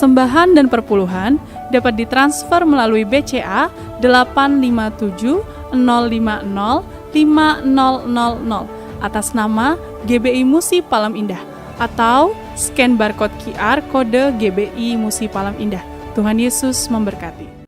persembahan dan perpuluhan dapat ditransfer melalui BCA 857 050 5000 atas nama GBI Musi Palem Indah atau scan barcode QR kode GBI Musi Palem Indah. Tuhan Yesus memberkati.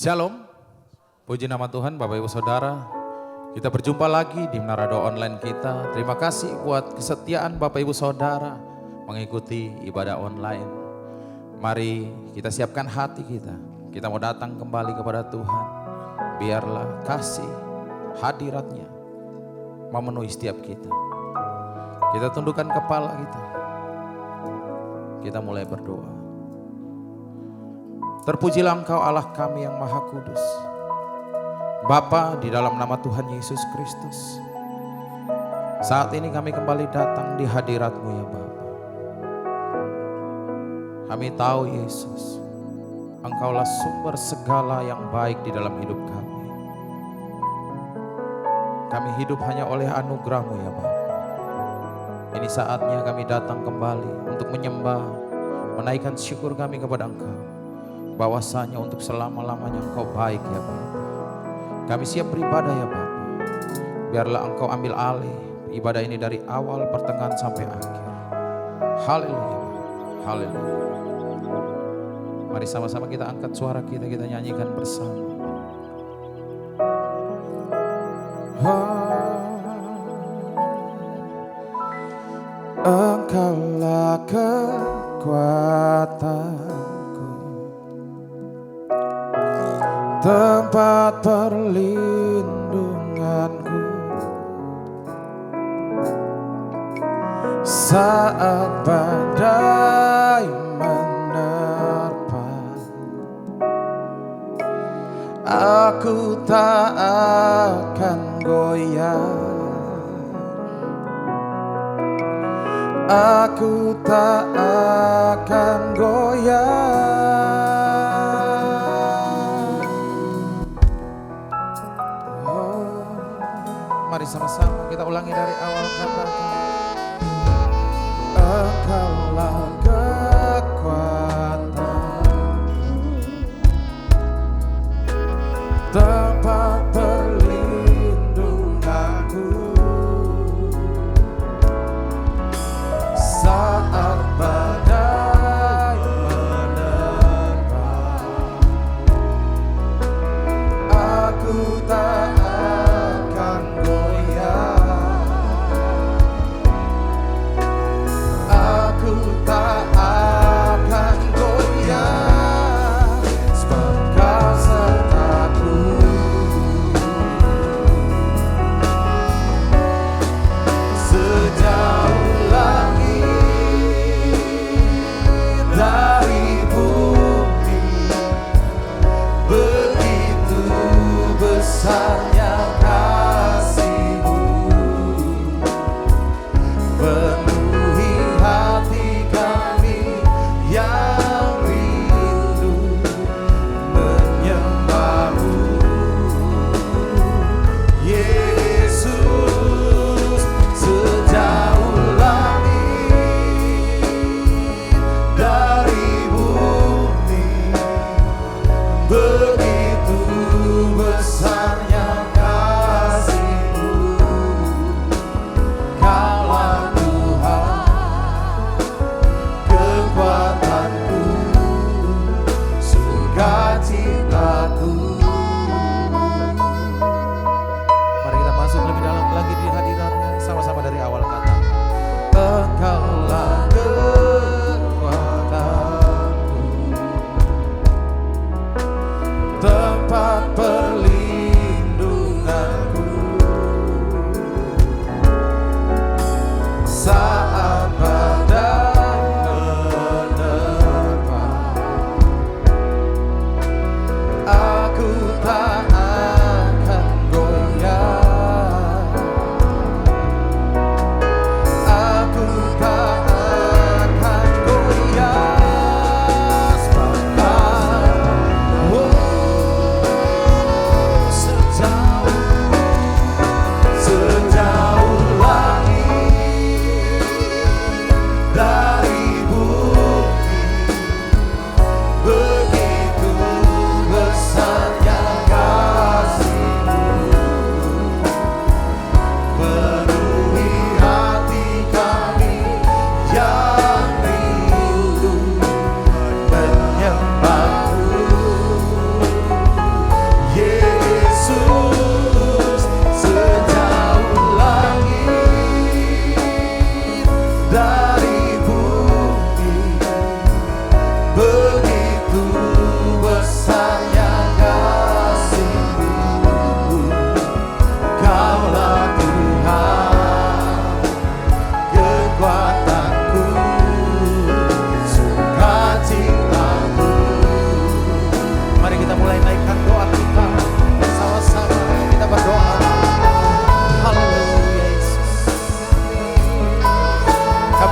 Shalom, puji nama Tuhan Bapak Ibu Saudara. Kita berjumpa lagi di Menara Doa Online kita. Terima kasih buat kesetiaan Bapak Ibu Saudara mengikuti ibadah online. Mari kita siapkan hati kita. Kita mau datang kembali kepada Tuhan. Biarlah kasih hadiratnya memenuhi setiap kita. Kita tundukkan kepala kita. Kita mulai berdoa. Terpujilah Engkau Allah kami yang Maha Kudus. Bapa, di dalam nama Tuhan Yesus Kristus, saat ini kami kembali datang di hadirat-Mu ya Bapa. Kami tahu Yesus, Engkaulah sumber segala yang baik di dalam hidup kami. Kami hidup hanya oleh anugerah-Mu ya Bapa. Ini saatnya kami datang kembali untuk menyembah, menaikkan syukur kami kepada Engkau. Bahwasanya untuk selama-lamanya Engkau baik ya Bapa. Kami siap beribadah ya Bapa. Biarlah Engkau ambil alih ibadah ini dari awal, pertengahan sampai akhir. Haleluya, haleluya. Mari sama-sama kita angkat suara kita, kita nyanyikan bersama. Engkaulah kekuatanku, tempat perlindunganku saat badai menerpa. Aku tak akan goyah, aku tak akan goyah. Mari sama-sama kita ulangi dari awal kata. Engkaulah kekuatanku, tempat perlindunganku saat badai menerpa. Aku tak akan goyah, aku tak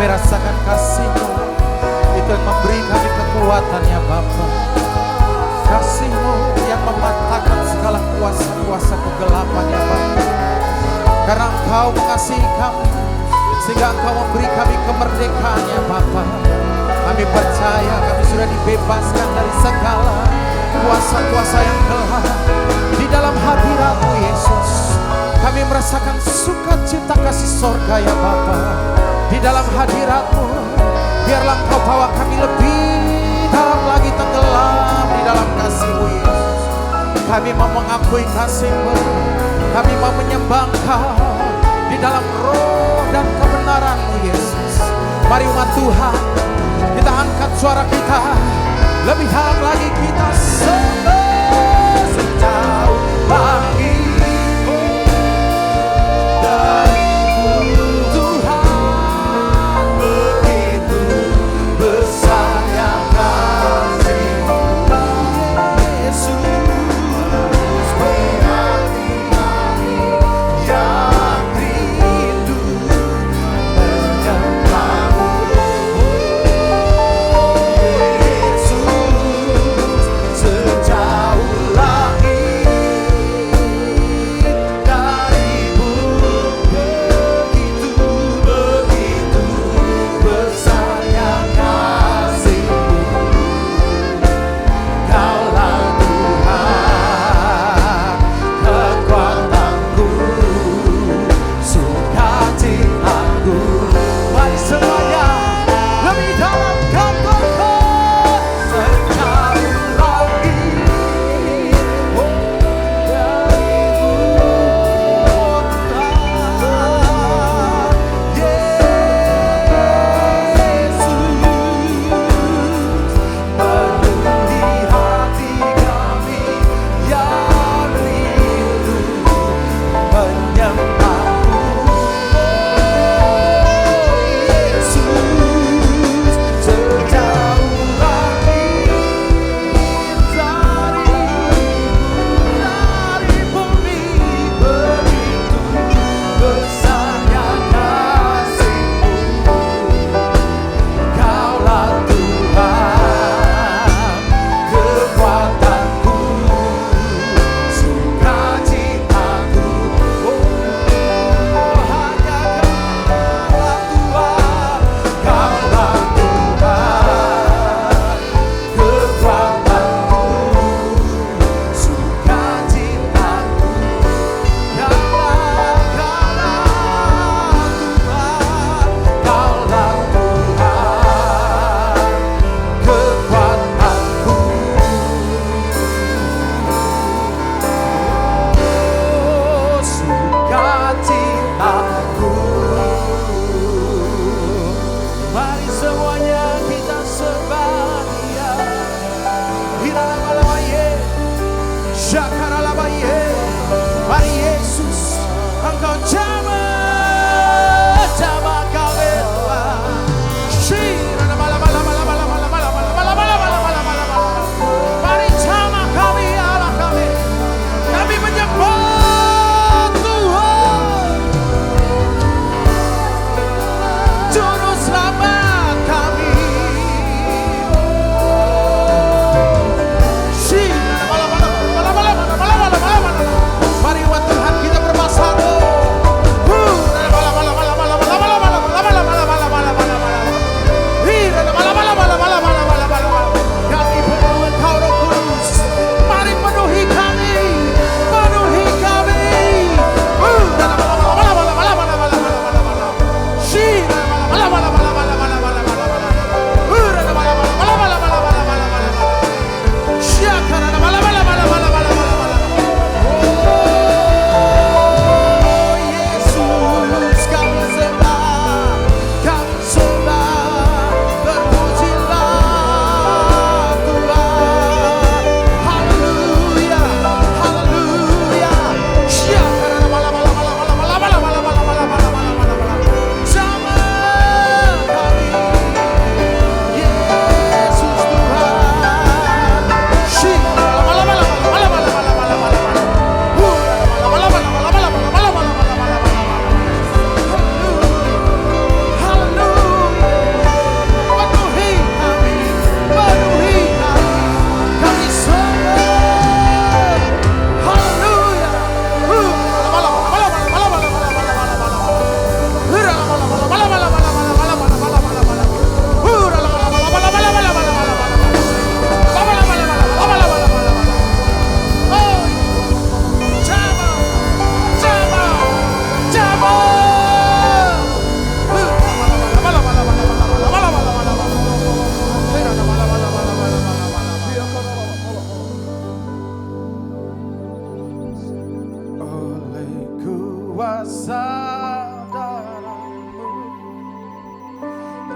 Kami rasakan kasih-Mu, itu yang memberi kami kekuatan ya Bapa. Kasih-Mu yang mematahkan segala kuasa-kuasa kegelapan ya Bapa. Karena Engkau mengasihi kami, sehingga Engkau memberi kami kemerdekaan ya Bapa. Kami percaya kami sudah dibebaskan dari segala kuasa-kuasa yang gelap. Di dalam hadirat-Mu Yesus, kami merasakan sukacita kasih sorga ya Bapa. Di dalam hadirat-Mu, biarlah Engkau bawa kami lebih dalam lagi, tenggelam di dalam kasih-Mu Yesus. Kami mau mengakui kasih-Mu, kami mau menyembah Engkau di dalam roh dan kebenaran-Mu Yesus. Mari umat Tuhan, kita angkat suara kita lebih dalam lagi, kita sejauh langit. Sejak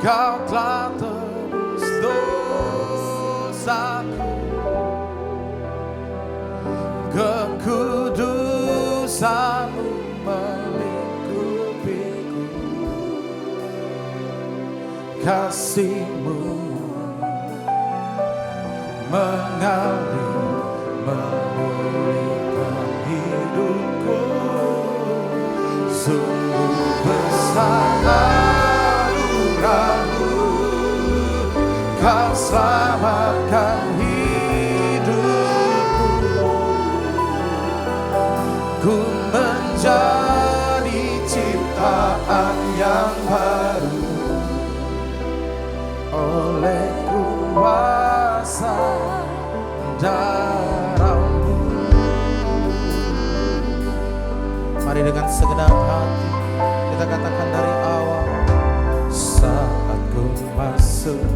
Kau telah tebus dosaku, kekudusanmu melingkupiku, kasihmu mengalir memulihkan hidupku. Sungguh besar anugerahmu, kau selamatkan hidupku. Ku menjadi ciptaan yang baru oleh kuasa darahmu. Mari dengan segenap hati kita katakan dari awal. Saat ku masuk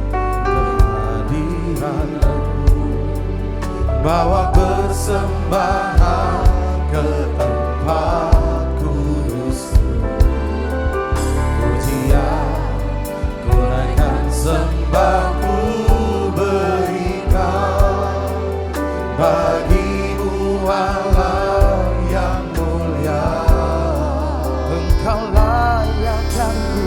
kehadiranmu, bawa persembahan ke tempat kudusmu. Pujian ku naikkan, sembahku berikan bagimu Allah yang mulia. Engkau layakkanku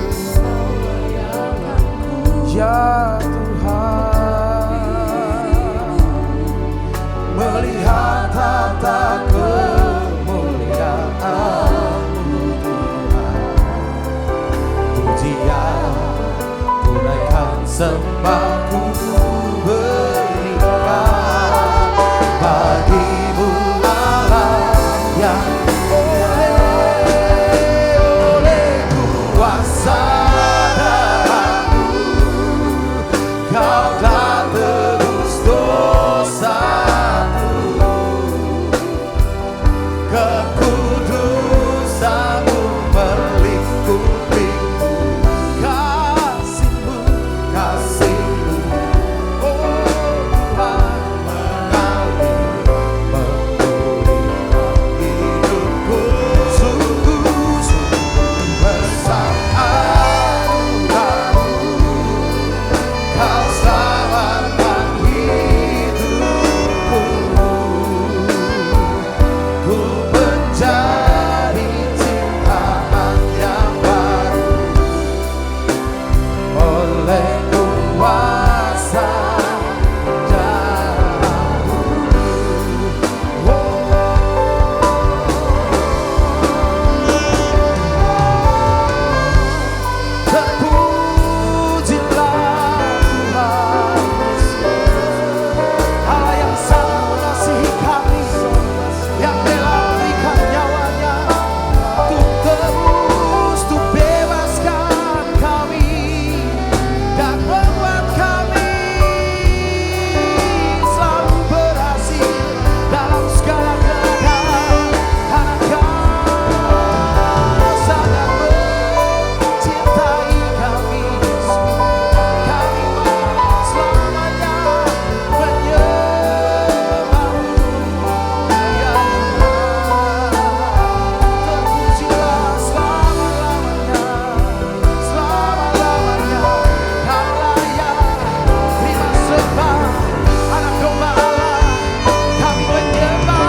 ya Tuhan, melihat tata kemuliaan-Mu Tuhan. Pujian ku naikkan, sembahku berikan bagimu Allah yang oleh kuasa darahmu, kau telah tebus dosaku, kekudusanmu melingkupiku, kasihmu, kasihmu, oh Tuhan, mengalir memulihkan hidupku. Sungguh besar anugerahmu, kau selamatkan hidupku. Ku menjadi ciptaan yang baru oleh kuasa darahmu. Terpujilah Tuhan, Allah yang sangat mengasihi kami, yang rela memberikan nyawanya untuk tebus, untuk bebaskan kami dan membuat kami selalu berhasil dalam segala keadaan. Karena Kau sangat mencintai kami, kami mau selamanya menyembah-Mu ya Tuhan. Terpujilah selama-lamanya, selama-lamanya. Kau layak terima sembah, Anak Domba Allah, kami menyembah.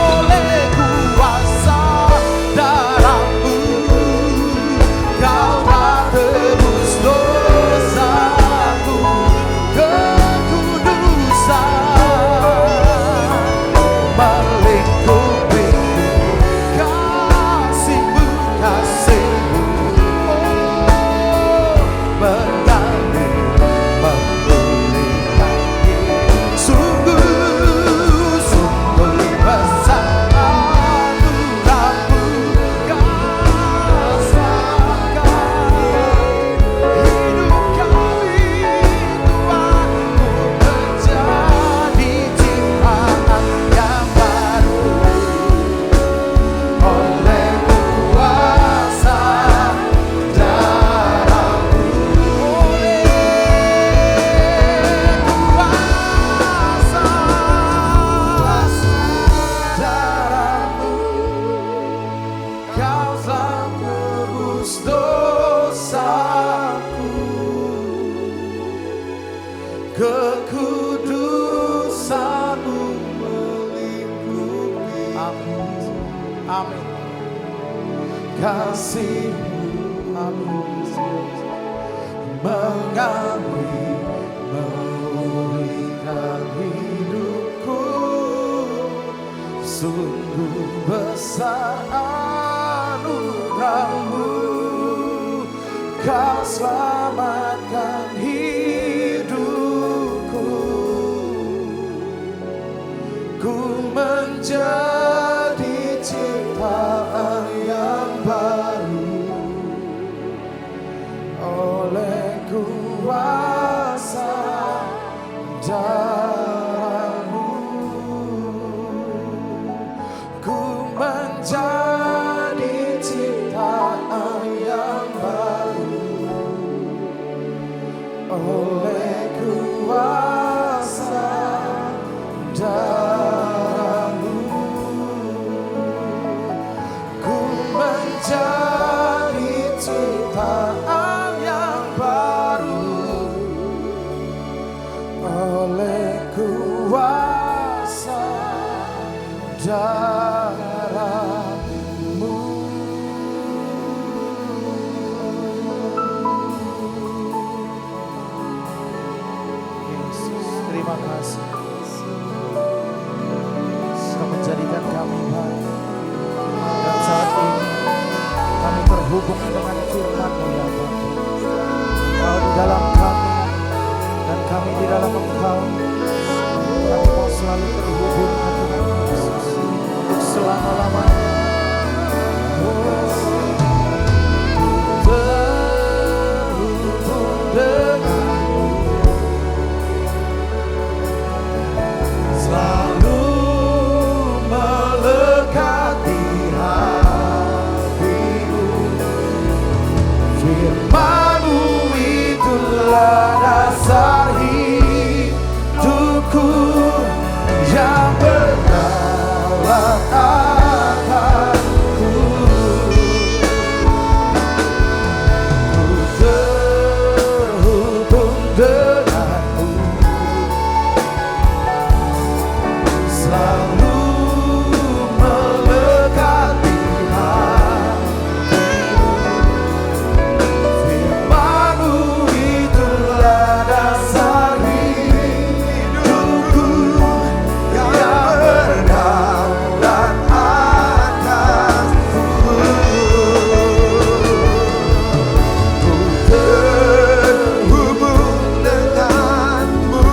Oleh kuasa darahmu, kau telah tebus dosaku, kekudusan melingkupiku, kasihmu, kasihmu, oh, mengalir memulihkan hidupku. Sungguh, sungguh besar anugerahmu, kau selamatkan hidup kami Tuhan. Ku menjadi ciptaan yang baru oleh kuasa darahmu, oleh kuasa darahmu, kau telah tebus dosaku. kasih-Mu, mengalir memulihkan hidupku. Sungguh besar anugerah-Mu, Kau selamatkan hidupku. Ku menjadi ciptaan yang baru oleh kuasa darah-Mu. Ku menjadi ciptaan yang baru oleh kuasa darah-Mu. Ku menjadi ciptaan yang baru oleh kuasa darah-Mu. Yesus, terima kasih. Kau menjadikan kami baik. Dan saat ini kami terhubung dengan firman-Mu ya Bapa. Kau di dalam kami dan kami di dalam Engkau. Kami mau selalu terhubung dengan Yesus untuk selama-lamanya. Terhubung denganmu, selalu melekat di hatiku. Firman-Mu itulah dasar hidupku yang berdaulat akanku. Ku terhubung denganmu, selalu melekat di hatiku. Firman-Mu itulah dasar hidupku yang berdaulat atasku. Ku terhubung denganmu,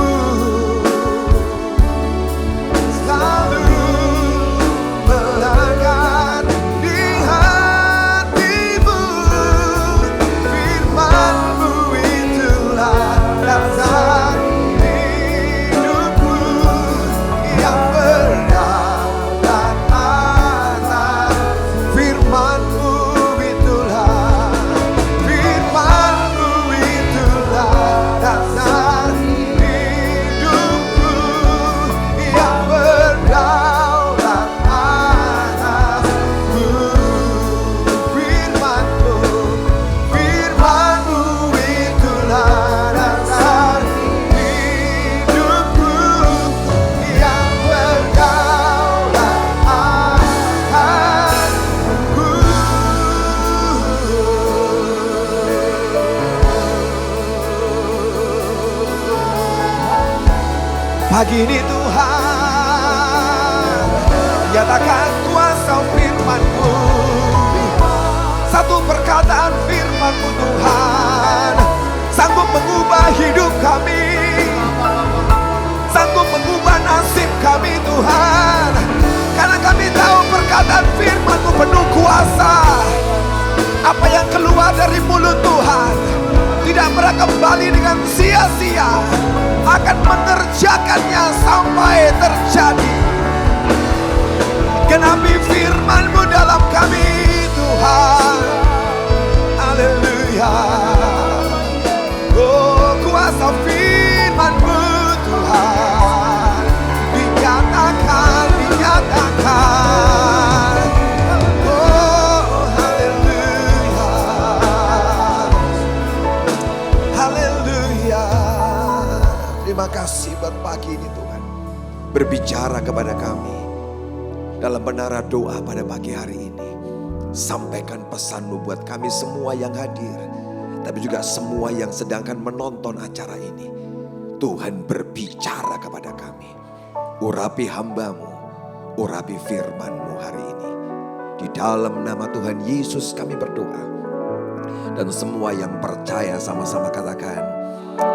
selalu melekat di hatimu. Firman-Mu itulah dasar hidupku yang berdaulat atas. Firman-Mu itulah, Firman-Mu itulah dasar hidupku yang berdaulat atasku. Firman-Mu, Firman-Mu itulah dasar hidupku yang berdaulat atasku. Pagi ini Tuhan, nyatakan kuasa firman-Mu. Satu perkataan firman-Mu Tuhan sanggup mengubah hidup kami, sanggup mengubah nasib kami Tuhan. Karena kami tahu perkataan firman-Mu penuh kuasa. Apa yang keluar dari mulut Tuhan tidak pernah kembali dengan sia-sia, akan mengerjakannya sampai terjadi. Genapi firman-Mu dalam kami Tuhan. Haleluya. Oh, kuasa firman-Mu Tuhan dinyatakan, dinyatakan. Oh, haleluya. Haleluya. Terima kasih buat pagi ini Tuhan. Berbicara kepada kami dalam menara doa pada pagi hari ini. Sampaikan pesan-Mu buat kami semua yang hadir, tapi juga semua yang sedangkan menonton acara ini. Tuhan berbicara kepada kami. Urapi hamba-Mu, urapi firman-Mu hari ini. Di dalam nama Tuhan Yesus kami berdoa. Dan semua yang percaya sama-sama katakan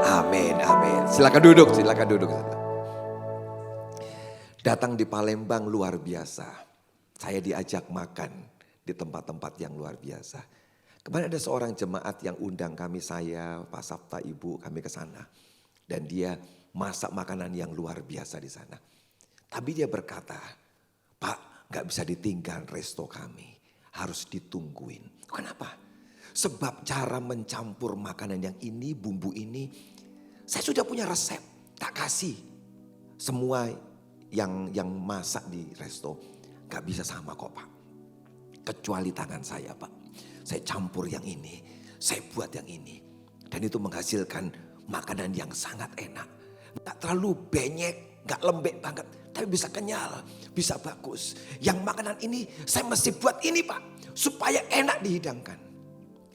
amin, amin. Silakan duduk, silakan duduk. Datang di Palembang luar biasa. Saya diajak makan di tempat-tempat yang luar biasa. Kemarin ada seorang jemaat yang undang kami, saya, Pak Sabta, Ibu, kami ke sana. Dan dia masak makanan yang luar biasa di sana. Tapi dia berkata, Pak, gak bisa ditinggal resto kami. Harus ditungguin. Kenapa? Sebab cara mencampur makanan yang ini, bumbu ini, saya sudah punya resep. Tak kasih. Semua yang masak di resto gak bisa sama kok, Pak. Kecuali tangan saya, Pak. Saya campur yang ini, saya buat yang ini. Dan itu menghasilkan makanan yang sangat enak. Gak terlalu benyek, gak lembek banget. Tapi bisa kenyal, bisa bagus. Yang makanan ini saya mesti buat ini, Pak. Supaya enak dihidangkan.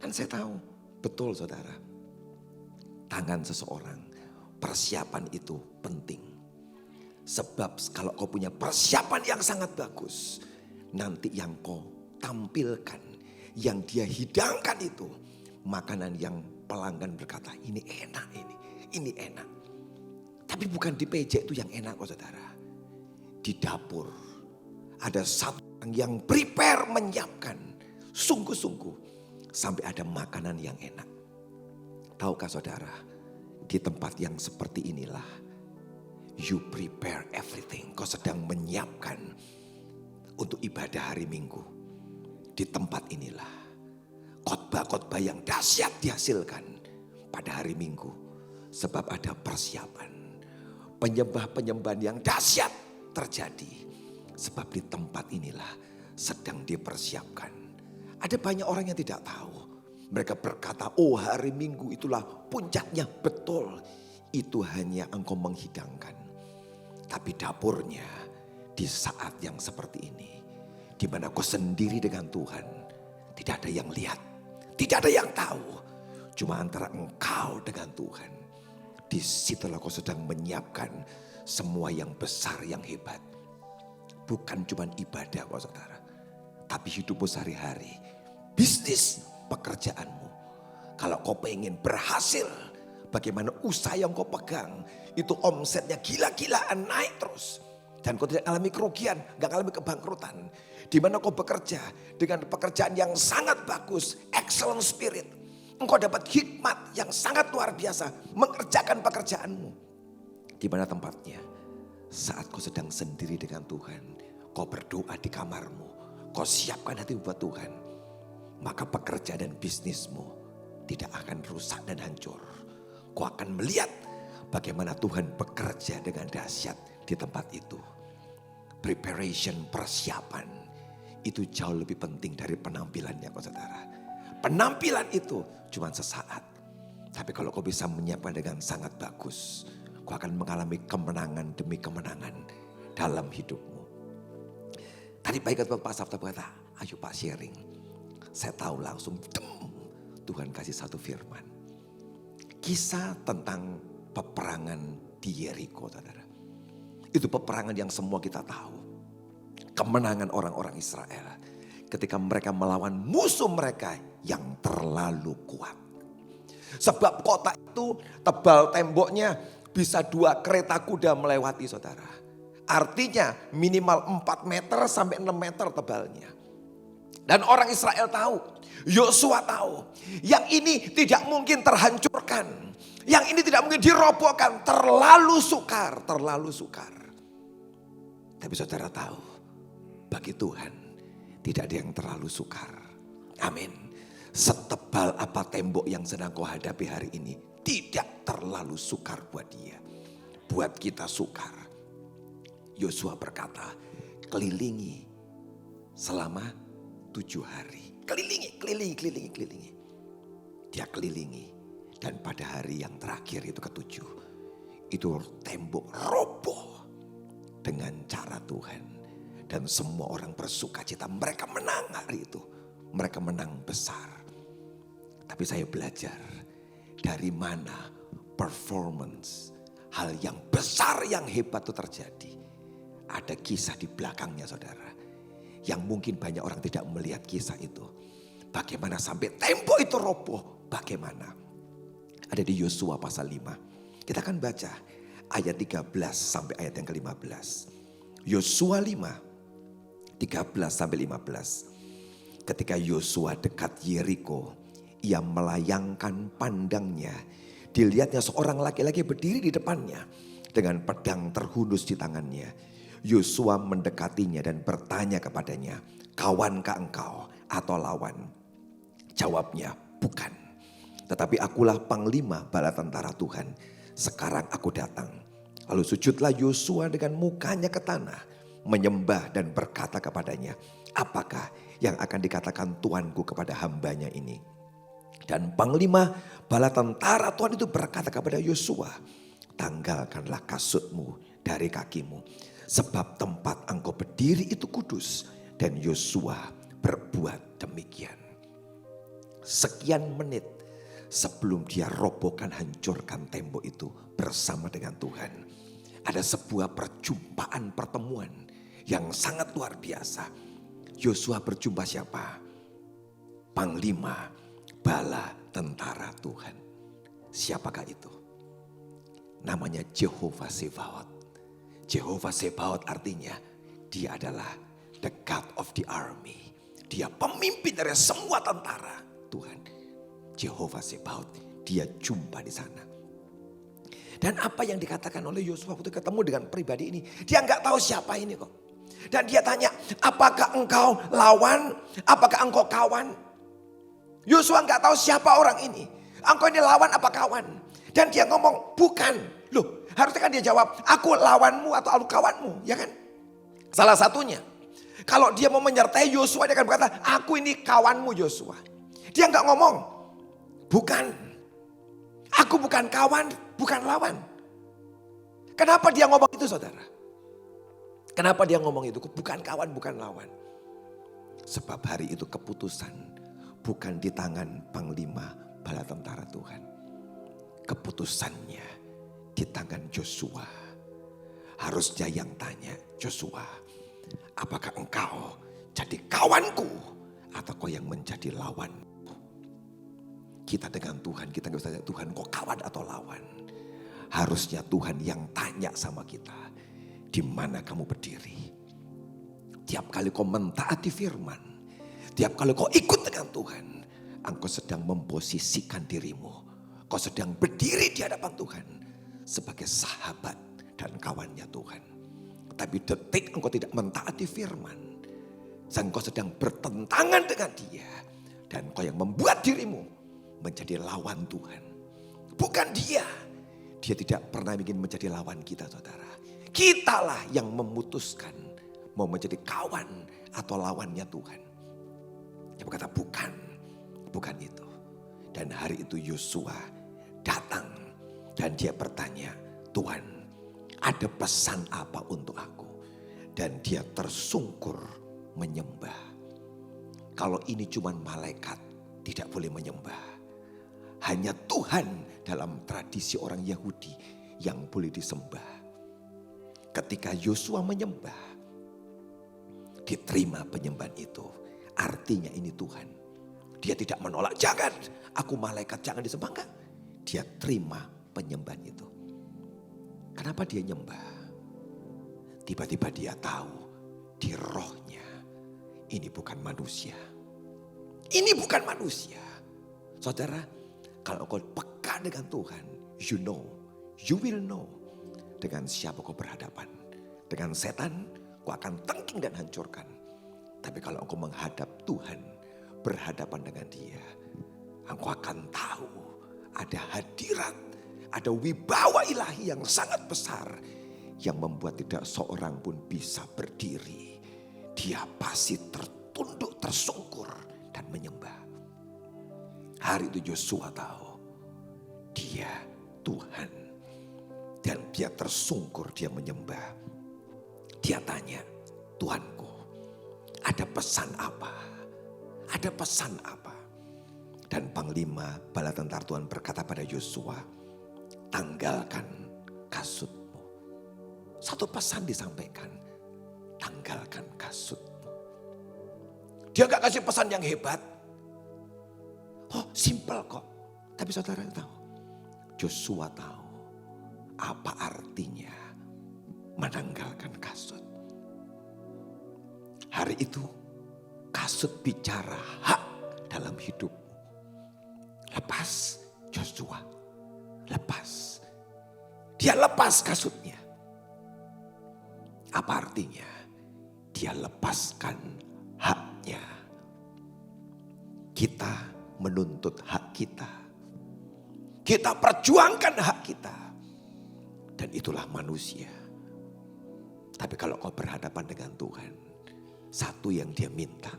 Kan saya tahu, betul saudara. Tangan seseorang, persiapan itu penting. Sebab kalau kau punya persiapan yang sangat bagus, nanti yang kau tampilkan, yang dia hidangkan itu, makanan yang pelanggan berkata, ini enak ini enak. Tapi bukan di PJ itu yang enak kok saudara. Di dapur ada satu orang yang prepare, menyiapkan sungguh-sungguh sampai ada makanan yang enak. Tahukah saudara, di tempat yang seperti inilah you prepare everything. Kau sedang menyiapkan untuk ibadah hari Minggu. Di tempat inilah khotbah-khotbah yang dahsyat dihasilkan pada hari Minggu. Sebab ada persiapan. Penyembah-penyembahan yang dahsyat terjadi. Sebab di tempat inilah sedang dipersiapkan. Ada banyak orang yang tidak tahu. Mereka berkata, oh hari Minggu itulah puncaknya. Betul, itu hanya engkau menghidangkan. Tapi dapurnya di saat yang seperti ini, di mana kau sendiri dengan Tuhan, tidak ada yang lihat, tidak ada yang tahu, cuma antara engkau dengan Tuhan. Di situlah kau sedang menyiapkan semua yang besar, yang hebat. Bukan cuma ibadah kau saudara, tapi hidupmu sehari-hari, bisnis, pekerjaanmu. Kalau kau pengen berhasil, bagaimana usaha yang kau pegang, itu omsetnya gila-gilaan naik terus. Dan kau tidak alami kerugian, gak alami kebangkrutan. Di mana kau bekerja dengan pekerjaan yang sangat bagus, excellent spirit. Engkau dapat hikmat yang sangat luar biasa mengerjakan pekerjaanmu. Di mana tempatnya? Saat kau sedang sendiri dengan Tuhan, kau berdoa di kamarmu, kau siapkan hati buat Tuhan. Maka pekerjaan dan bisnismu tidak akan rusak dan hancur. Kau akan melihat bagaimana Tuhan bekerja dengan dahsyat di tempat itu. Preparation, persiapan, itu jauh lebih penting dari penampilannya kau saudara. Penampilan itu cuma sesaat. Tapi kalau kau bisa menyiapkan dengan sangat bagus, kau akan mengalami kemenangan demi kemenangan dalam hidupmu. Tadi baik Pak Sabta berkata, ayo Pak sharing. Saya tahu langsung, Tuhan kasih satu firman. Kisah tentang peperangan di Yeriko, saudara. Itu peperangan yang semua kita tahu. Kemenangan orang-orang Israel ketika mereka melawan musuh mereka yang terlalu kuat. Sebab kota itu tebal temboknya bisa 2 kereta kuda melewati saudara. Artinya minimal 4 meter sampai 6 meter tebalnya. Dan orang Israel tahu, Yosua tahu, yang ini tidak mungkin terhancurkan. Yang ini tidak mungkin dirobohkan, terlalu sukar, terlalu sukar. Tapi saudara tahu, bagi Tuhan tidak ada yang terlalu sukar. Amin. Setebal apa tembok yang sedang kau hadapi hari ini, tidak terlalu sukar buat dia. Buat kita sukar. Yosua berkata, kelilingi selama 7 hari. Kelilingi. Dia kelilingi. Dan pada hari yang terakhir itu ke-7. Itu tembok roboh. Dengan cara Tuhan. Dan semua orang bersuka cita. Mereka menang hari itu. mereka menang besar. Tapi saya belajar dari mana performance, hal yang besar yang hebat itu terjadi. Ada kisah di belakangnya saudara. Yang mungkin banyak orang tidak melihat kisah itu. Bagaimana sampai tembok itu roboh. Bagaimana. Ada di Yosua pasal 5. Kita akan baca ayat 13 sampai ayat yang ke-15. Yosua 5, 13 sampai 15. Ketika Yosua dekat Yeriko, ia melayangkan pandangnya. Dilihatnya seorang laki-laki berdiri di depannya dengan pedang terhunus di tangannya. Yosua mendekatinya dan bertanya kepadanya, "Kawankah engkau atau lawan?" Jawabnya, "Bukan. Tetapi akulah panglima bala tentara Tuhan. Sekarang aku datang." Lalu sujudlah Yosua dengan mukanya ke tanah, menyembah dan berkata kepadanya, "Apakah yang akan dikatakan Tuanku kepada hambanya ini?" Dan panglima bala tentara Tuhan itu berkata kepada Yosua, "Tanggalkanlah kasutmu dari kakimu, sebab tempat engkau berdiri itu kudus." Dan Yosua berbuat demikian. Sekian menit sebelum dia robohkan, hancurkan tembok itu bersama dengan Tuhan, ada sebuah perjumpaan, pertemuan yang sangat luar biasa. Yosua berjumpa siapa? Panglima bala tentara Tuhan. Siapakah itu? Namanya Jehovah Sebaot. Jehovah Sebaot artinya dia adalah the God of the army. Dia pemimpin dari semua tentara Tuhan. Jehovah Sebaot, dia jumpa di sana. Dan apa yang dikatakan oleh Yosua waktu ketemu dengan pribadi ini, dia nggak tahu siapa ini kok. Dan dia tanya, "Apakah engkau lawan? Apakah engkau kawan?" Yosua nggak tahu siapa orang ini. Engkau ini lawan apa kawan? Dan dia ngomong, "Bukan." Loh, harusnya kan dia jawab, "Aku lawanmu atau aku kawanmu." Ya kan? Salah satunya. Kalau dia mau menyertai Yosua, dia akan berkata, "Aku ini kawanmu Yosua." Dia nggak ngomong, "Bukan. Aku bukan kawan, bukan lawan." Kenapa dia ngomong itu saudara? Kenapa dia ngomong itu? Bukan kawan, bukan lawan. Sebab hari itu keputusan bukan di tangan panglima bala tentara Tuhan. Keputusannya di tangan Yosua. Harusnya yang tanya, "Yosua, apakah engkau jadi kawanku atau kau yang menjadi lawanku?" Kita dengan Tuhan, kita gak bisa tanya, "Tuhan kau kawan atau lawan?" Harusnya Tuhan yang tanya sama kita, "Di mana kamu berdiri?" Tiap kali kau mentaati firman, tiap kali kau ikut dengan Tuhan, engkau sedang memposisikan dirimu. Kau sedang berdiri di hadapan Tuhan sebagai sahabat dan kawannya Tuhan. Tapi detik engkau tidak mentaati firman, engkau sedang bertentangan dengan dia. Dan kau yang membuat dirimu menjadi lawan Tuhan. Bukan dia. Dia tidak pernah ingin menjadi lawan kita saudara. Kitalah yang memutuskan mau menjadi kawan atau lawannya Tuhan. Dia berkata, "Bukan. Bukan itu." Dan hari itu Yosua datang dan dia bertanya, "Tuhan, ada pesan apa untuk aku?" Dan dia tersungkur menyembah. Kalau ini cuma malaikat tidak boleh menyembah. Hanya Tuhan dalam tradisi orang Yahudi yang boleh disembah. Ketika Yosua menyembah, diterima penyembahan itu. Artinya ini Tuhan. Dia tidak menolak, "Jangan, aku malaikat, jangan disembah." Enggak. Dia terima penyembahan itu. Kenapa dia nyembah? Tiba-tiba dia tahu di rohnya ini bukan manusia. Ini bukan manusia. Saudara, kalau kau peka dengan Tuhan, you will know dengan siapa kau berhadapan. Dengan setan, kau akan tengking dan hancurkan. Tapi kalau engkau menghadap Tuhan, berhadapan dengan dia, engkau akan tahu ada hadirat, ada wibawa ilahi yang sangat besar yang membuat tidak seorang pun bisa berdiri. Dia pasti tertunduk, tersungkur dan menyembah. Hari itu Yosua tahu dia Tuhan dan dia tersungkur, dia menyembah. Dia tanya, "Tuanku, ada pesan apa? Ada pesan apa? Dan Panglima Bala Tentara Tuhan berkata pada Yosua, tanggalkan kasutmu. Satu pesan disampaikan, tanggalkan kasutmu. Dia gak kasih pesan yang hebat. Oh, simpel kok. Tapi saudara tahu, Yosua tahu apa artinya menanggalkan kasut. Hari itu kasut bicara hak dalam hidupmu. Lepas Yosua, lepas. Dia lepas kasutnya. Apa artinya? Dia lepaskan haknya. Kita menuntut hak kita. Kita perjuangkan hak kita. Dan itulah manusia. Tapi kalau kau berhadapan dengan Tuhan, satu yang dia minta,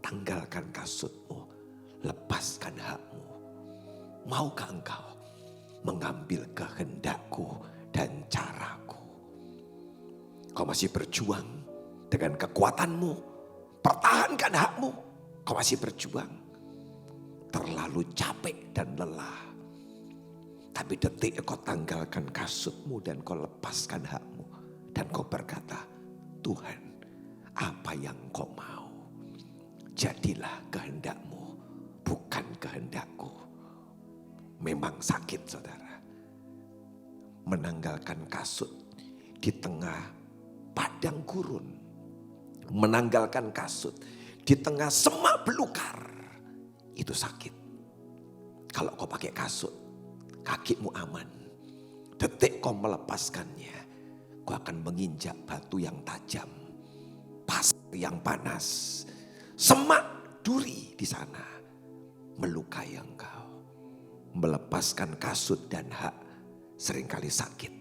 tanggalkan kasutmu, lepaskan hakmu. Maukah engkau mengambil kehendakku dan caraku? Kau masih berjuang dengan kekuatanmu, pertahankan hakmu. Kau masih berjuang, terlalu capek dan lelah. Tapi detik kau tanggalkan kasutmu dan kau lepaskan hakmu. Dan kau berkata, Tuhan, apa yang kau mau? Jadilah kehendakmu, bukan kehendakku. Memang sakit saudara. Menanggalkan kasut di tengah padang gurun. Menanggalkan kasut di tengah semak belukar. Itu sakit. Kalau kau pakai kasut, kakimu aman. Detik kau melepaskannya, kau akan menginjak batu yang tajam, pasir yang panas, semak duri di sana melukai engkau. Melepaskan kasut dan hak seringkali sakit.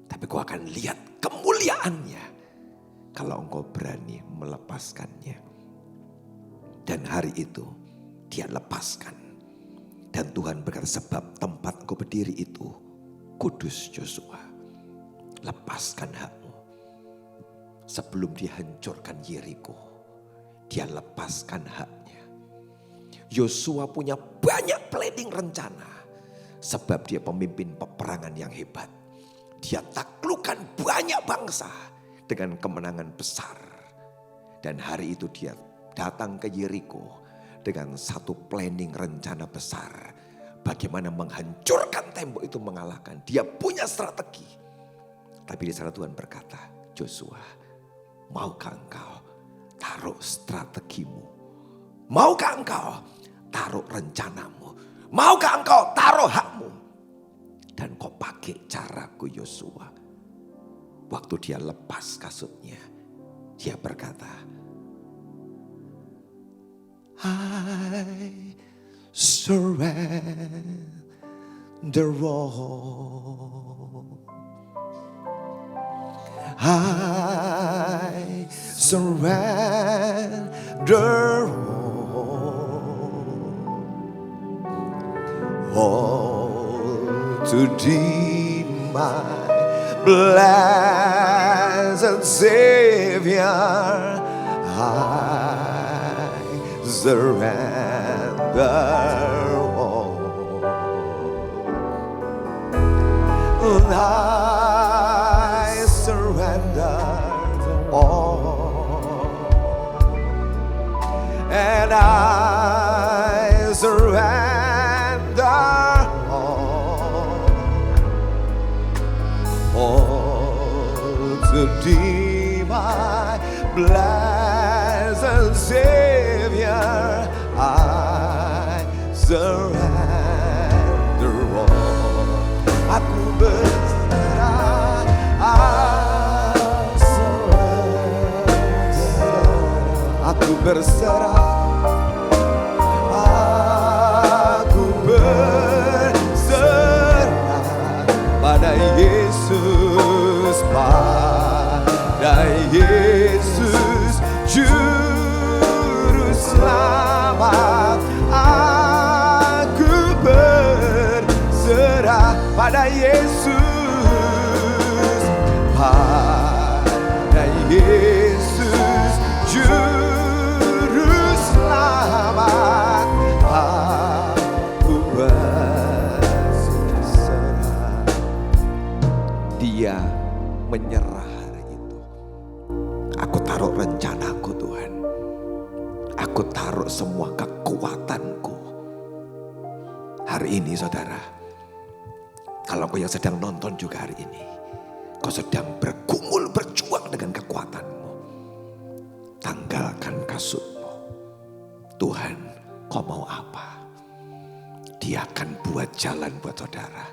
Tapi kau akan lihat kemuliaannya kalau engkau berani melepaskannya. Dan hari itu dia lepaskan. Dan Tuhan berkata, sebab tempat engkau berdiri itu kudus Yosua. Lepaskan hakmu. Sebelum dihancurkan Yeriko, dia lepaskan haknya. Yosua punya banyak planning rencana. Sebab dia pemimpin peperangan yang hebat. Dia taklukkan banyak bangsa dengan kemenangan besar. Dan hari itu dia datang ke Yeriko dengan satu planning rencana besar. Bagaimana menghancurkan tembok itu, mengalahkan. Dia punya strategi. Tapi di sana Tuhan berkata, Yosua, maukah engkau taruh strategimu? Maukah engkau taruh rencanamu? Maukah engkau taruh hakmu? Dan kau pakai caraku Yosua. Waktu dia lepas kasutnya, dia berkata, I surrender all. I surrender all to thee, my blessed Savior. I surrender all. I surrender all. And I surrender all to thee, my blessed Savior. I surrender all. Aku berserah, aku berserah, aku berserah pada Yesus, pada Yesus Juru Selamat. Aku berserah pada Yesus, pada Yesus Juru Selamat. Aku taruh semua kekuatanku. Hari ini saudara, kalau kau yang sedang nonton juga hari ini, kau sedang bergumul berjuang dengan kekuatanmu. Tanggalkan kasutmu. Tuhan, kau mau apa? Dia akan buat jalan buat saudara.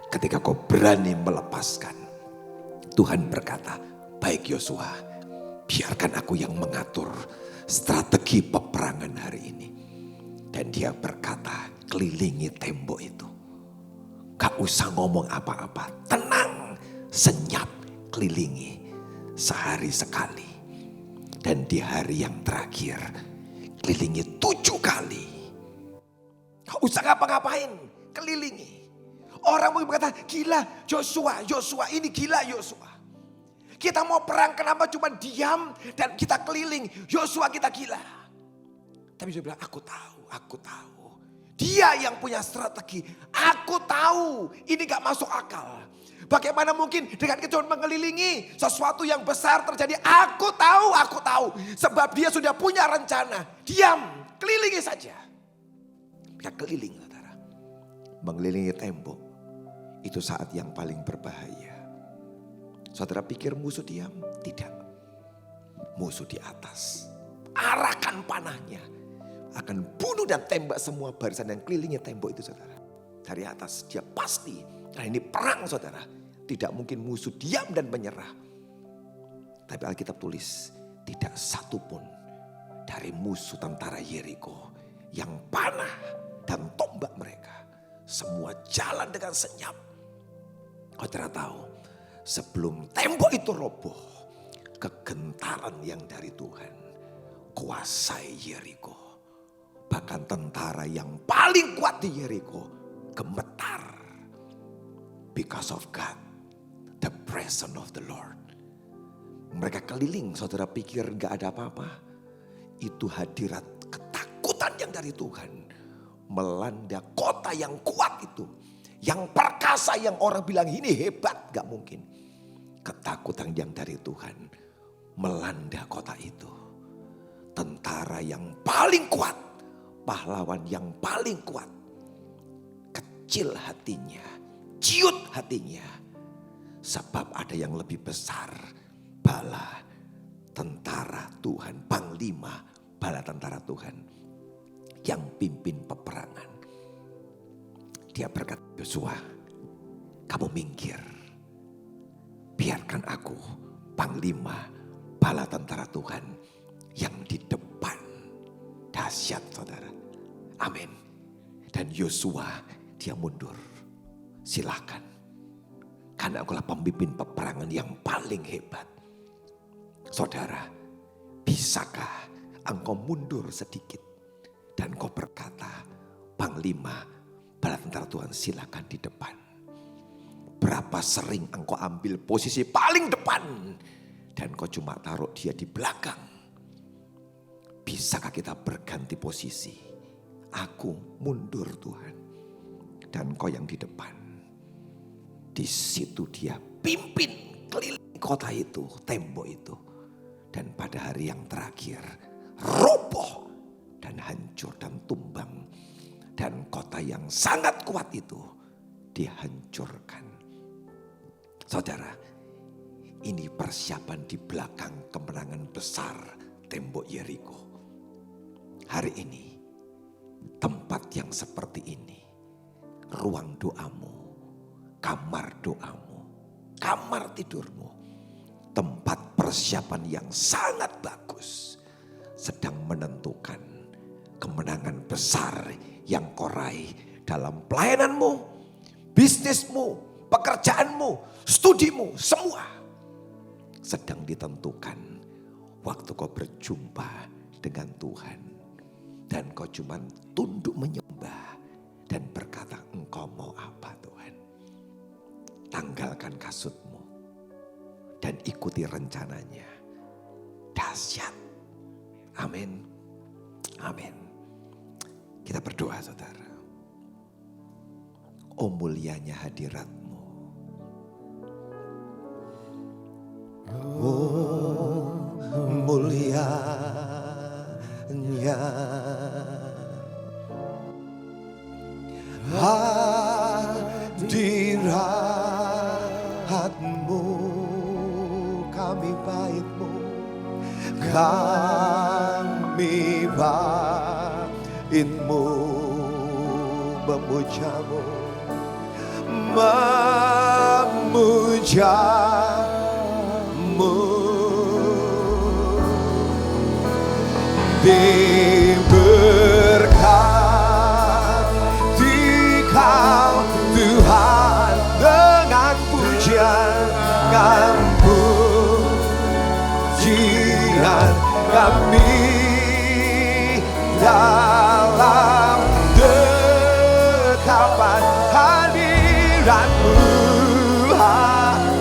Ketika kau berani melepaskan, Tuhan berkata, baik Yosua, biarkan aku yang mengatur strategi peperangan hari ini. Dan dia berkata, kelilingi tembok itu. Gak usah ngomong apa-apa, tenang, senyap, kelilingi sehari sekali. Dan di hari yang terakhir, kelilingi 7 kali. Gak usah ngapa-ngapain, kelilingi. Orang mungkin berkata, gila Yosua ini gila Yosua. Kita mau perang, kenapa cuma diam dan kita keliling? Yosua kita gila. Tapi dia bilang, aku tahu. Dia yang punya strategi. Aku tahu ini gak masuk akal. Bagaimana mungkin dengan kita mengelilingi sesuatu yang besar terjadi? Aku tahu. Sebab dia sudah punya rencana. Diam, kelilingi saja. Mereka keliling saudara. Mengelilingi tembok. Itu saat yang paling berbahaya. Saudara pikir musuh diam? Tidak. Musuh di atas. Arahkan panahnya. Akan bunuh dan tembak semua barisan yang kelilingi tembok itu saudara. Dari atas dia pasti. Karena ini perang saudara. Tidak mungkin musuh diam dan menyerah. Tapi Alkitab tulis. Tidak satu pun dari musuh tentara Yeriko yang panah dan tombak mereka. Semua jalan dengan senyap. Kau tidak tahu. Sebelum tembok itu roboh. Kegentaran yang dari Tuhan. Kuasai Yeriko. Bahkan tentara yang paling kuat di Yeriko gemetar. Because of God. The presence of the Lord. Mereka keliling, saudara pikir gak ada apa-apa. Itu hadirat ketakutan yang dari Tuhan. Melanda kota yang kuat itu. Yang perkasa yang orang bilang ini hebat, gak mungkin. Ketakutan yang dari Tuhan melanda kota itu. Tentara yang paling kuat. Pahlawan yang paling kuat. Kecil hatinya. Ciut hatinya. Sebab ada yang lebih besar. Bala tentara Tuhan. Panglima bala tentara Tuhan. Yang pimpin peperangan. Dia berkata, Yosua, kamu minggir. Biarkan aku panglima bala tentara Tuhan yang di depan. Dahsyat saudara. Amin. Dan Yosua dia mundur. Silakan. Karena akulah pemimpin peperangan yang paling hebat. Saudara, bisakah engkau mundur sedikit? Dan kau berkata, panglima bala tentara Tuhan silakan di depan. Berapa sering engkau ambil posisi paling depan. Dan kau cuma taruh dia di belakang. Bisakah kita berganti posisi? Aku mundur Tuhan. Dan kau yang di depan. Di situ dia pimpin keliling kota itu, tembok itu. Dan pada hari yang terakhir roboh dan hancur dan tumbang. Dan kota yang sangat kuat itu dihancurkan. Saudara, ini persiapan di belakang kemenangan besar tembok Yeriko. Hari ini, tempat yang seperti ini, ruang doamu, kamar doamu, kamar tidurmu, tempat persiapan yang sangat bagus, sedang menentukan kemenangan besar yang kau raih dalam pelayananmu, bisnismu, pekerjaanmu, studimu, semua sedang ditentukan waktu kau berjumpa dengan Tuhan. Dan kau cuma tunduk menyembah dan berkata, engkau mau apa Tuhan? Tanggalkan kasutmu dan ikuti rencananya. Dahsyat. Amin. Amin. Kita berdoa saudara. Oh mulianya hadiratmu. Oh mulianya hanya hadirat-Mu, kami bait-Mu, kami bait-Mu, memuja-Mu, memuja-Mu. Diberkati Kau Tuhan dengan pujian kami dalam dekapan hadirat-Mu, hadirat-Mu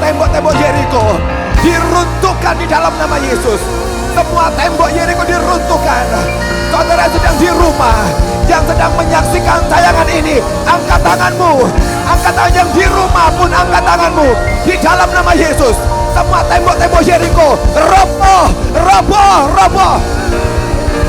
tembok-tembok Yeriko diruntuhkan di dalam nama Yesus. Semua tembok Yeriko diruntuhkan. Saudara sedang di rumah yang sedang menyaksikan tayangan ini, angkat tanganmu. Angkat tangan yang di rumah pun, angkat tanganmu. Di dalam nama Yesus, semua tembok-tembok Yeriko roboh, roboh, roboh.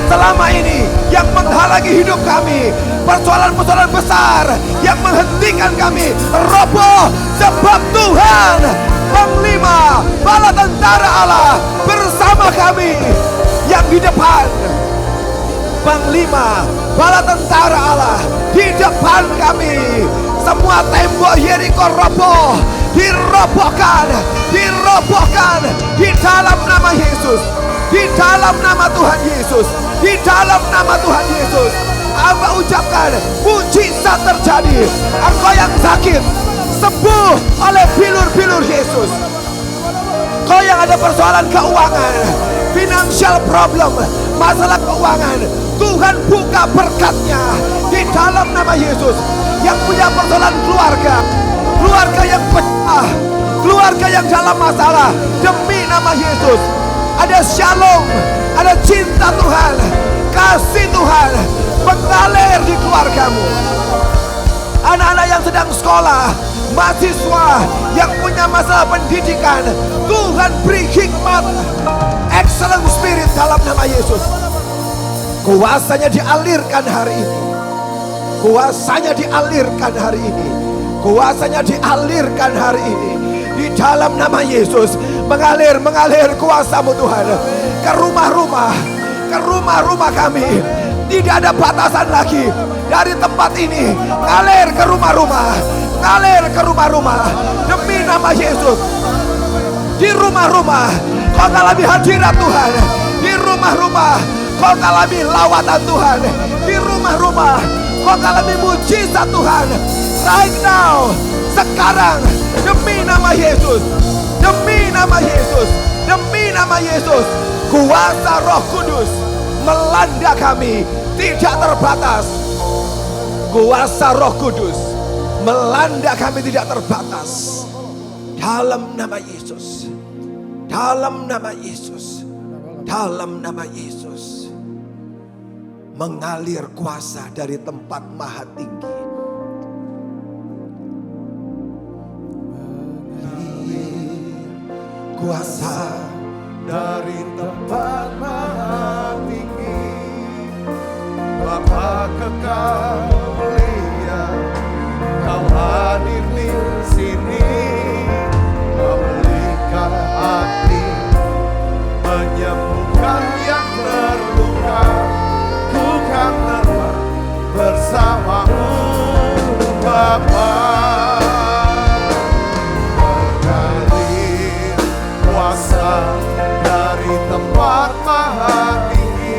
Selama ini yang menghalangi hidup kami, persoalan-persoalan besar yang menghentikan kami, roboh. Sebab Tuhan Panglima Bala Tentara Allah bersama kami yang di depan. Panglima Bala Tentara Allah di depan kami. Semua tembok Yeriko roboh, dirobohkan, dirobohkan di dalam nama Yesus, di dalam nama Tuhan Yesus, di dalam nama Tuhan Yesus. Hamba ucapkan mujizat terjadi. Engkau yang sakit sembuh oleh bilur-bilur Yesus. Kau yang ada persoalan keuangan, financial problem, masalah keuangan, Tuhan buka berkat-Nya di dalam nama Yesus. Yang punya persoalan keluarga, keluarga yang pecah, keluarga yang dalam masalah, demi nama Yesus, ada shalom, ada cinta Tuhan, kasih Tuhan mengalir di keluargamu. Anak-anak yang sedang sekolah, mahasiswa yang punya masalah pendidikan, Tuhan beri hikmat, excellent spirit dalam nama Yesus. Kuasanya dialirkan hari ini. Kuasanya dialirkan hari ini. Kuasanya dialirkan hari ini. Di dalam nama Yesus, mengalir kuasa-Mu Tuhan ke rumah-rumah kami. Tidak ada batasan lagi. Dari tempat ini ngalir ke rumah-rumah, ngalir ke rumah-rumah demi nama Yesus. Di rumah-rumah kau alami hadirat Tuhan. Di rumah-rumah kau alami lawatan Tuhan. Di rumah-rumah kau alami mujizat Tuhan. Right now, sekarang, demi nama Yesus, demi nama Yesus, demi nama Yesus, kuasa Roh Kudus melanda kami tidak terbatas. Kuasa Roh Kudus melanda kami tidak terbatas. Dalam nama Yesus, dalam nama Yesus, dalam nama Yesus, mengalir kuasa dari tempat maha tinggi. Kuasa dari tempat maha tinggi, Bapa kekal mulia, Kau hadir di sini, memulihkan hati, menyembuhkan yang terluka. Ku kan terbang bersamamu, Bapa. Mengalir kuasa dari tempat maha tinggi,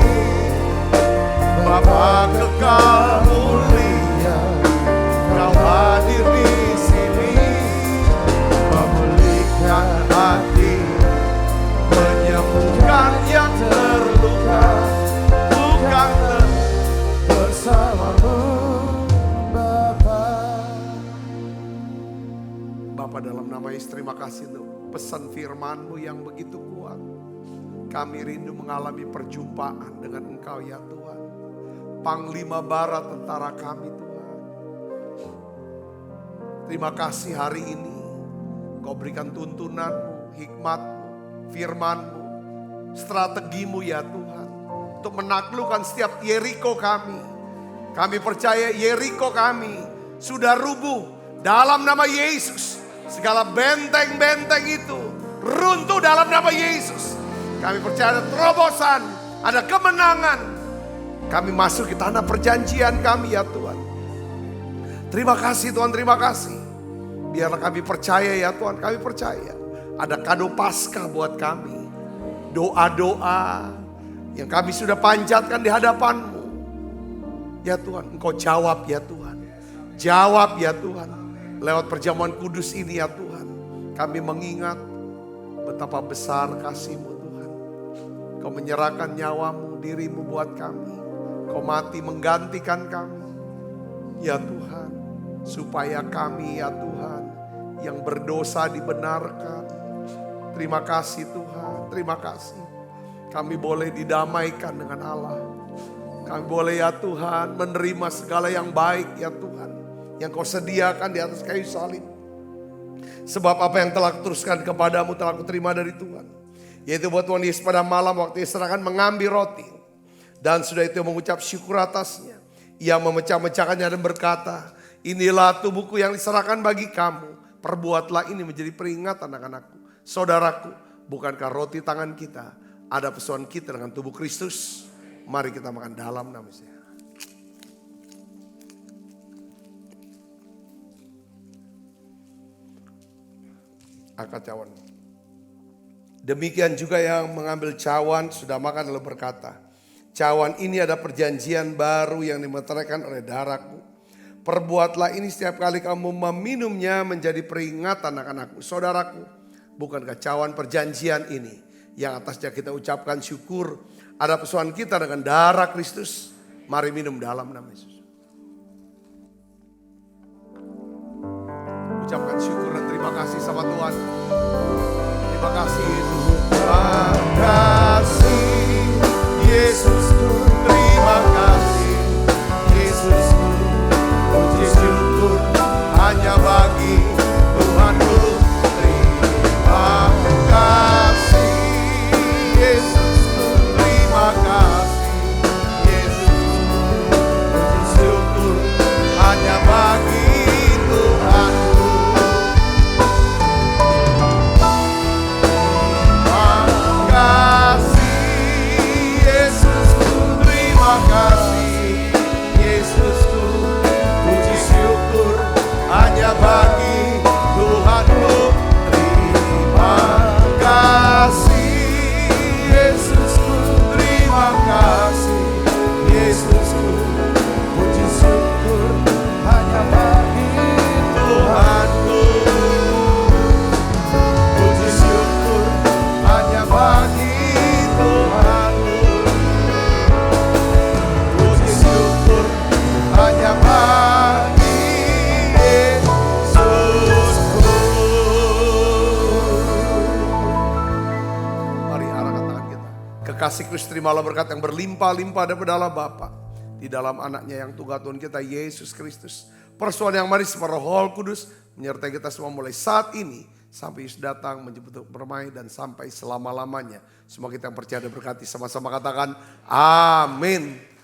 Bapa kekal mulia, Kau hadir di sini, memulihkan hati, menyembuhkan yang terluka. Bukan bersamamu, Bapa. Bapa, dalam nama Yesus, terima kasih untuk pesan firman-Mu yang begitu kuat. Kami rindu mengalami perjumpaan dengan Engkau ya Tuhan. Panglima Barat tentara kami Tuhan. Terima kasih hari ini Kau berikan tuntunan-Mu, hikmat-Mu, firman-Mu, strategi-Mu ya Tuhan. Untuk menaklukkan setiap Yeriko kami. Kami percaya Yeriko kami sudah rubuh dalam nama Yesus. Segala benteng-benteng itu runtuh dalam nama Yesus. Kami percaya ada terobosan, ada kemenangan. Kami masuk ke tanah perjanjian kami ya Tuhan. Terima kasih Tuhan, terima kasih. Biarlah kami percaya ya Tuhan, kami percaya. Ada kado Paskah buat kami. Doa-doa yang kami sudah panjatkan di hadapan-Mu. Ya Tuhan, Engkau jawab ya Tuhan. Jawab ya Tuhan. Lewat perjamuan kudus ini ya Tuhan. Kami mengingat betapa besar kasih-Mu Tuhan. Kau menyerahkan nyawa-Mu, diri-Mu buat kami. Kau mati menggantikan kami. Ya Tuhan, supaya kami ya Tuhan yang berdosa dibenarkan. Terima kasih Tuhan, terima kasih. Kami boleh didamaikan dengan Allah. Kami boleh ya Tuhan menerima segala yang baik ya Tuhan. Yang Kau sediakan di atas kayu salib. Sebab apa yang telah kuteruskan kepadamu telah kuterima dari Tuhan. Yaitu buat Tuhan Yesus pada malam waktu diserahkan mengambil roti. Dan sudah itu mengucap syukur atasnya. Ia memecah-mecahkannya dan berkata, inilah tubuhku yang diserahkan bagi kamu. Perbuatlah ini menjadi peringatan anak-anakku. Saudaraku, bukankah roti tangan kita ada persoalan kita dengan tubuh Kristus? Mari kita makan dalam nama Yesus. Angkat cawan. Demikian juga yang mengambil cawan sudah makan lalu berkata, cawan ini ada perjanjian baru yang dimeteraikan oleh darahku. Perbuatlah ini setiap kali kamu meminumnya menjadi peringatan anak-anakku. Saudaraku, bukan kacauan perjanjian ini yang atasnya kita ucapkan syukur. Ada persoalan kita dengan darah Kristus. Mari minum dalam nama Yesus. Ucapkan syukur dan terima kasih sama Tuhan. Terima kasih Yesus. Terima kasih Yesusku. Terima kasih Yesusku. Puji syukur hanya bagi Tuhanku. Terima kasih Yesusku. Terima kasih Yesusku. Puji syukur hanya bagi Tuhanku. Terima kasih Yesusku. Terima kasih Yesusku. Puji syukur hanya bagi Tuhanku. Terima kasih Yesusku. Terima kasih Yesusku. Puji syukur hanya bagi Tuhanku. Puji syukur hanya bagi Tuhanku. Puji syukur hanya bagi Yesusku. Mari arahkan tangan kita. Kekasih Kristus, terimalah berkat yang berlimpah-limpah daripada Allah Bapa di dalam anaknya yang tunggal Tuhan kita Yesus Kristus. Persoalan yang manis Roh Kudus menyertai kita semua mulai saat ini sampai Yesus datang menjemput bermain dan sampai selama-lamanya. Semua kita yang percaya dan berkati sama-sama katakan amin.